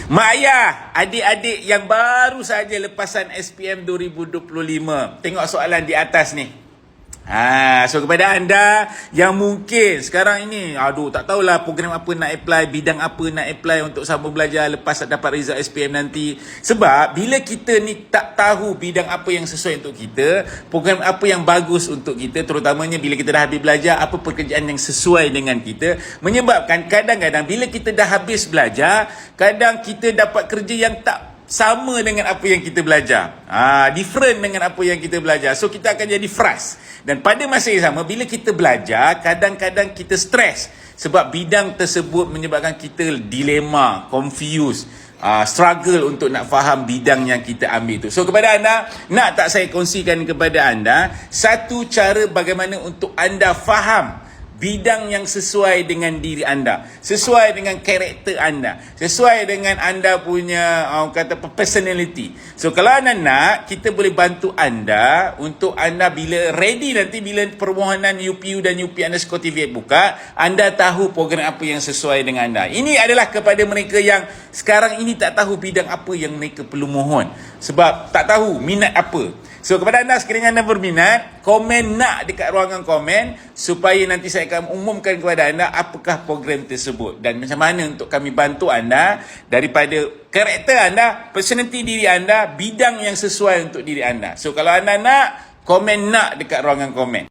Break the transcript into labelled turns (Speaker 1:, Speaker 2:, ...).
Speaker 1: Mak ayah, adik-adik yang baru saja lepasan SPM 2025. Tengok soalan di atas ni. So kepada anda yang mungkin sekarang ini, tak tahulah program apa nak apply, bidang apa nak apply untuk sambung belajar lepas dapat result SPM nanti. Sebab bila kita ni tak tahu bidang apa yang sesuai untuk kita, program apa yang bagus untuk kita, terutamanya bila kita dah habis belajar, apa pekerjaan yang sesuai dengan kita, menyebabkan kadang-kadang bila kita dah habis belajar, kadang kita dapat kerja yang tak sama dengan apa yang kita belajar. Different dengan apa yang kita belajar. So kita akan jadi frust. Dan pada masa yang sama, bila kita belajar, kadang-kadang kita stres. Sebab bidang tersebut menyebabkan kita dilema, confused, struggle untuk nak faham bidang yang kita ambil tu. So kepada anda, nak tak saya kongsikan kepada anda satu cara bagaimana untuk anda faham bidang yang sesuai dengan diri anda, sesuai dengan karakter anda, sesuai dengan anda punya personality. So kalau anda nak, kita boleh bantu anda untuk anda bila ready nanti, bila permohonan UPU dan UP_TVET buka, anda tahu program apa yang sesuai dengan anda. Ini adalah kepada mereka yang sekarang ini tak tahu bidang apa yang mereka perlu mohon, sebab tak tahu minat apa. So kepada anda sekiranya anda berminat, komen nak dekat ruangan komen supaya nanti saya akan umumkan kepada anda apakah program tersebut dan macam mana untuk kami bantu anda daripada karakter anda, personality diri anda, bidang yang sesuai untuk diri anda. So kalau anda nak, komen nak dekat ruangan komen.